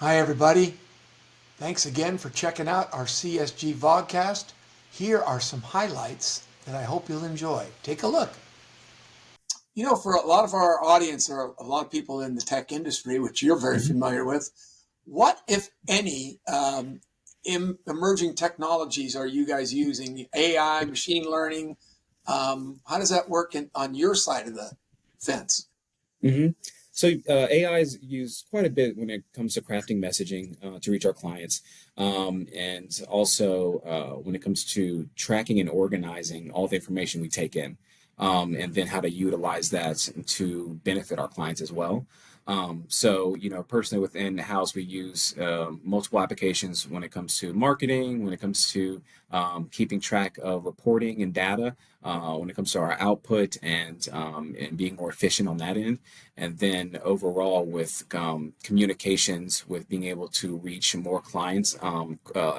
Hi, everybody. Thanks again for checking out our CSG vodcast. Here are some highlights that I hope you'll enjoy. Take a look. You know, for a lot of our audience, there are a lot of people in the tech industry, which you're very familiar with. What, if any, emerging technologies are you guys using? AI, machine learning? How does that work on your side of the fence? hmm So AI is used quite a bit when it comes to crafting messaging to reach our clients, and also when it comes to tracking and organizing all the information we take in, and then how to utilize that to benefit our clients as well. Personally within the house, we use multiple applications when it comes to marketing, when it comes to keeping track of reporting and data, when it comes to our output and being more efficient on that end. And then overall with communications, with being able to reach more clients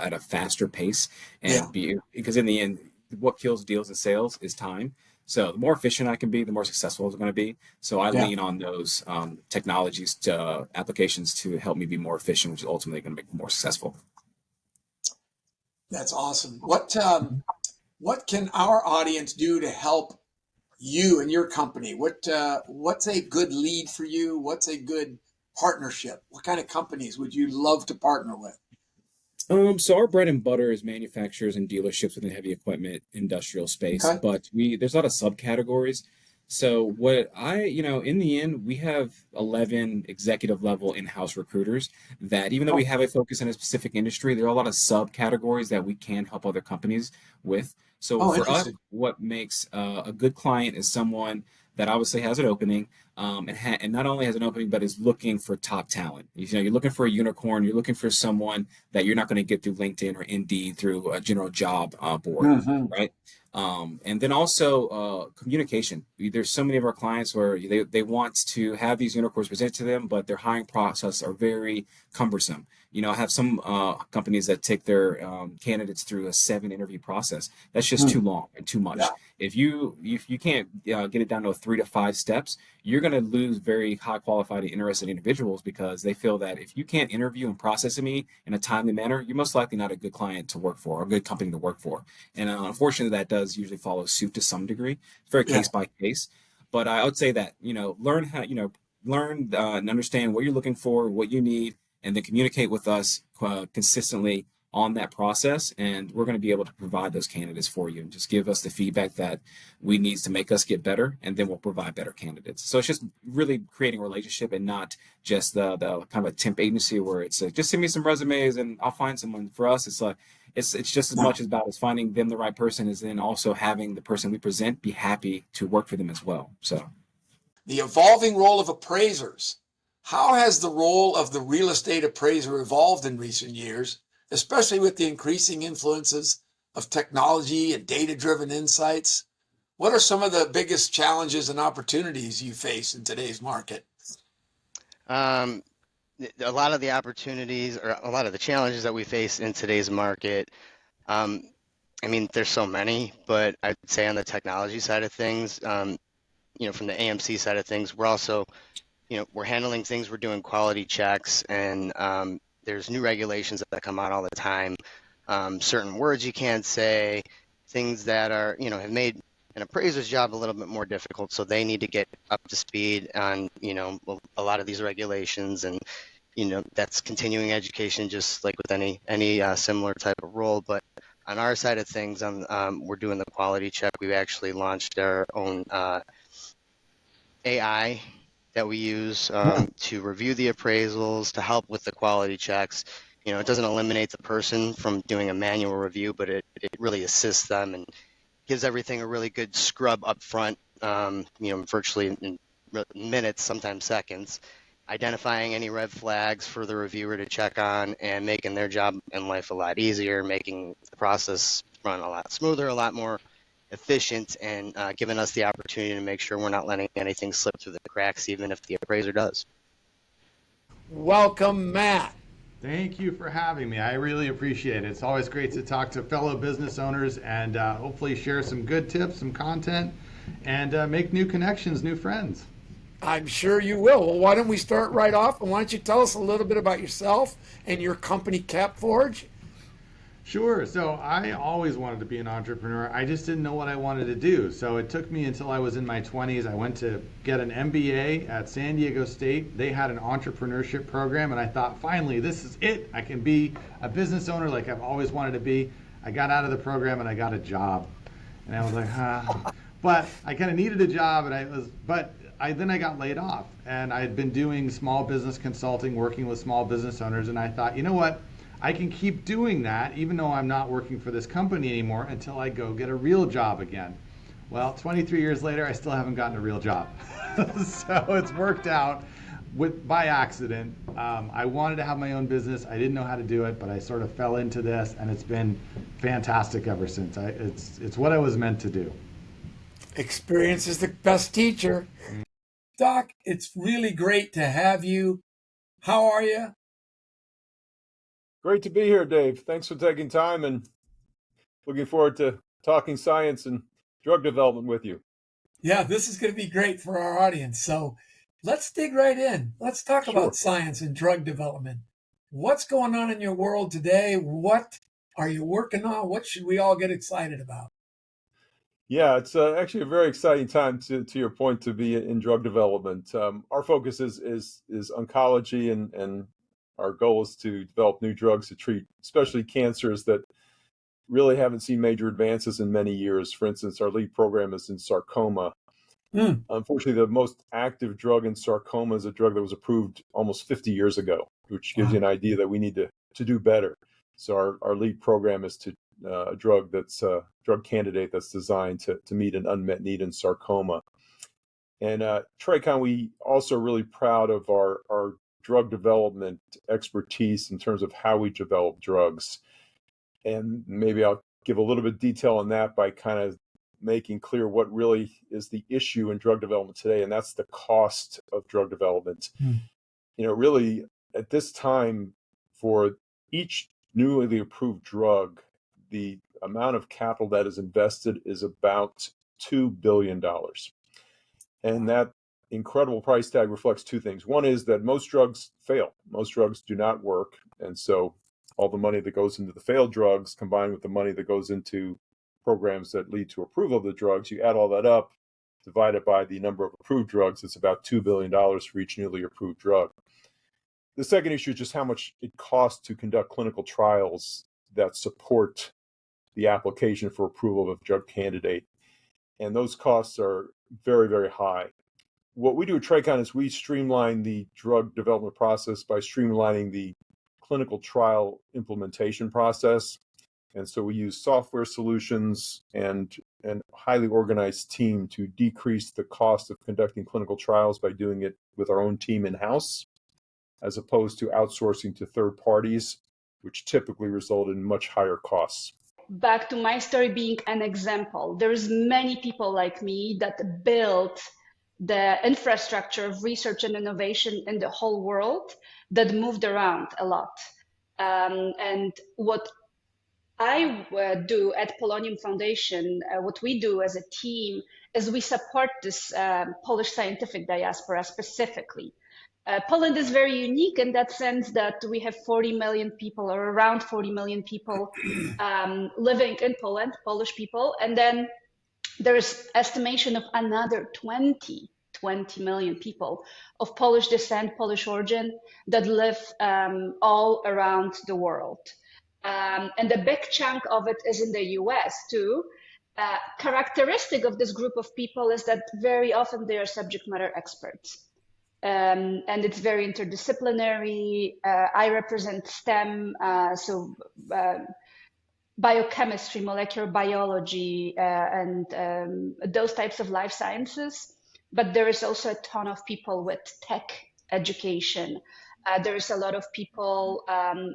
at a faster pace Yeah, because in the end, what kills deals and sales is time. So the more efficient I can be, the more successful I'm going to be. So I yeah, lean on those technologies to applications to help me be more efficient, which is ultimately going to make me more successful. that's awesome. What can our audience do to help you and your company? What's a good lead for you? What's a good partnership? What kind of companies would you love to partner with? So our bread and butter is manufacturers and dealerships within heavy equipment industrial space, Okay. but there's a lot of subcategories. So in the end, we have 11 executive level in-house recruiters that even though we Oh, have a focus in a specific industry, there are a lot of subcategories that we can help other companies with. So oh, for us, interesting. what makes a good client is someone that obviously has an opening, and not only has an opening, but is looking for top talent. You're looking for a unicorn. You're looking for someone that you're not going to get through LinkedIn or Indeed through a general job board, Hmm. right? And then also communication. There's so many of our clients where they want to have these unicorns presented to them, but their hiring process are very cumbersome. I have some companies that take their candidates through a 7 interview process. That's just too long and too much. Yeah. If you can't get it down to 3 to 5 steps, you're going to lose very high qualified and interested individuals because they feel that if you can't interview and process me in a timely manner, you're most likely not a good client to work for or a good company to work for. And unfortunately, that does usually follow suit to some degree. It's very Yeah. case by case. But I would say that, learn and understand what you're looking for, what you need, and then communicate with us consistently on that process. And we're going to be able to provide those candidates for you and just give us the feedback that we need to make us get better. And then we'll provide better candidates. So it's just really creating a relationship and not just the kind of a temp agency where it's just send me some resumes and I'll find someone. For us, it's like, it's just as Yeah. much about as finding them the right person as then also having the person we present be happy to work for them as well. So The evolving role of appraisers. How has the role of the real estate appraiser evolved in recent years, especially with the increasing influences of technology and data-driven insights? What are some of the biggest challenges and opportunities you face in today's market? Um, a lot of the opportunities or a lot of the challenges that we face in today's market, um, I mean, there's so many, but I'd say on the technology side of things, from the AMC side of things, we're also, we're handling things, we're doing quality checks, and there's new regulations that come out all the time. Certain words you can't say, things that are, have made an appraiser's job a little bit more difficult, so they need to get up to speed on, a lot of these regulations, and that's continuing education, just like with any similar type of role. But on our side of things, we're doing the quality check. We've actually launched our own AI that we use to review the appraisals, to help with the quality checks. It doesn't eliminate the person from doing a manual review, but it really assists them and gives everything a really good scrub up front, virtually in minutes, sometimes seconds, identifying any red flags for the reviewer to check on and making their job in life a lot easier, making the process run a lot smoother, a lot more efficient, and giving us the opportunity to make sure we're not letting anything slip through the cracks, even if the appraiser does. Welcome, Matt. Thank you for having me. I really appreciate it. It's always great to talk to fellow business owners and hopefully share some good tips, some content, and make new connections, new friends. I'm sure you will. Well, why don't we start right off? And why don't you tell us a little bit about yourself and your company, CapForge? Sure. So I always wanted to be an entrepreneur. I just didn't know what I wanted to do. So it took me until I was in my 20s. I went to get an MBA at San Diego State. They had an entrepreneurship program, and I thought, finally, this is it. I can be a business owner like I've always wanted to be. I got out of the program and I got a job. And I was like, But I kind of needed a job, and then I got laid off. And I had been doing small business consulting, working with small business owners, and I thought, you know what? I can keep doing that even though I'm not working for this company anymore until I go get a real job again. Well, 23 years later, I still haven't gotten a real job. So it's worked out by accident. I wanted to have my own business. I didn't know how to do it, but I sort of fell into this, and it's been fantastic ever since. It's what I was meant to do. Experience is the best teacher. Doc, it's really great to have you. How are you? Great to be here, Dave. Thanks for taking time, and looking forward to talking science and drug development with you. Yeah, this is going to be great for our audience. So let's dig right in. Let's talk about science and drug development. What's going on in your world today? What are you working on? What should we all get excited about? Yeah, it's actually a very exciting time, to your point, to be in drug development. Our focus is oncology, and our goal is to develop new drugs to treat especially cancers that really haven't seen major advances in many years. For instance, our lead program is in sarcoma. Unfortunately, the most active drug in sarcoma is a drug that was approved almost 50 years ago, which gives you an idea that we need to do better. So our lead program is to a drug candidate that's designed to meet an unmet need in sarcoma. And Tracon, we also are really proud of our drug development expertise in terms of how we develop drugs. And maybe I'll give a little bit of detail on that by kind of making clear what really is the issue in drug development today, and that's the cost of drug development. Really at this time, for each newly approved drug, the amount of capital that is invested is about $2 billion. And that incredible price tag reflects two things. One is that most drugs fail. Most drugs do not work. And so all the money that goes into the failed drugs combined with the money that goes into programs that lead to approval of the drugs, you add all that up, divide it by the number of approved drugs, it's about $2 billion for each newly approved drug. The second issue is just how much it costs to conduct clinical trials that support the application for approval of a drug candidate. And those costs are very, very high. What we do at Tracon is we streamline the drug development process by streamlining the clinical trial implementation process. And so we use software solutions and a highly organized team to decrease the cost of conducting clinical trials by doing it with our own team in-house, as opposed to outsourcing to third parties, which typically result in much higher costs. Back to my story being an example, there's many people like me that built the infrastructure of research and innovation in the whole world that moved around a lot. And what I do at Polonium Foundation, what we do as a team is we support this Polish scientific diaspora specifically. Poland is very unique in that sense that we have 40 million people, or around 40 million people living in Poland, Polish people. And then there's estimation of another 20 million people of Polish descent, Polish origin that live all around the world. And a big chunk of it is in the US too. Characteristic of this group of people is that very often they are subject matter experts. And it's very interdisciplinary. I represent STEM, so biochemistry, molecular biology, and those types of life sciences. But there is also a ton of people with tech education. There is a lot of people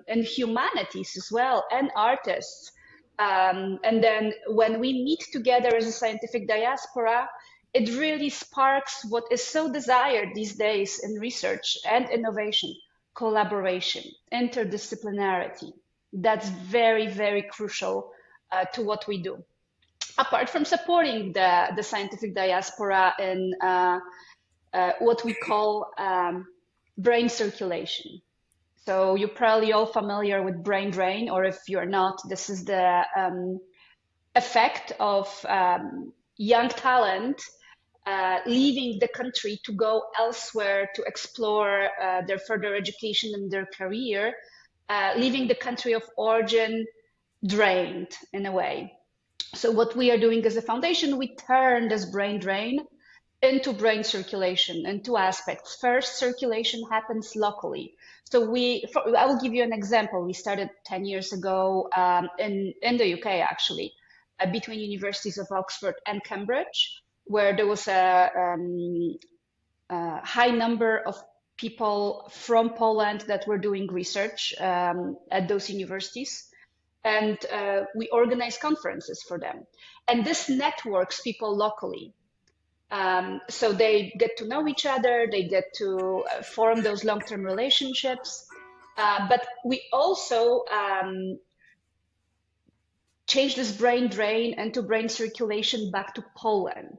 in humanities as well, and artists. And then when we meet together as a scientific diaspora, it really sparks what is so desired these days in research and innovation: collaboration, interdisciplinarity. That's very, very crucial to what we do. Apart from supporting the scientific diaspora in what we call brain circulation. So you're probably all familiar with brain drain, or if you're not, this is the effect of young talent leaving the country to go elsewhere to explore their further education and their career, leaving the country of origin drained in a way. So what we are doing as a foundation, we turn this brain drain into brain circulation in two aspects. First, circulation happens locally. So I will give you an example. We started 10 years ago in the UK, actually, between universities of Oxford and Cambridge, where there was a high number of people from Poland that were doing research at those universities. And we organize conferences for them. And this networks people locally. So they get to know each other, they get to form those long-term relationships. But we also change this brain drain into brain circulation back to Poland.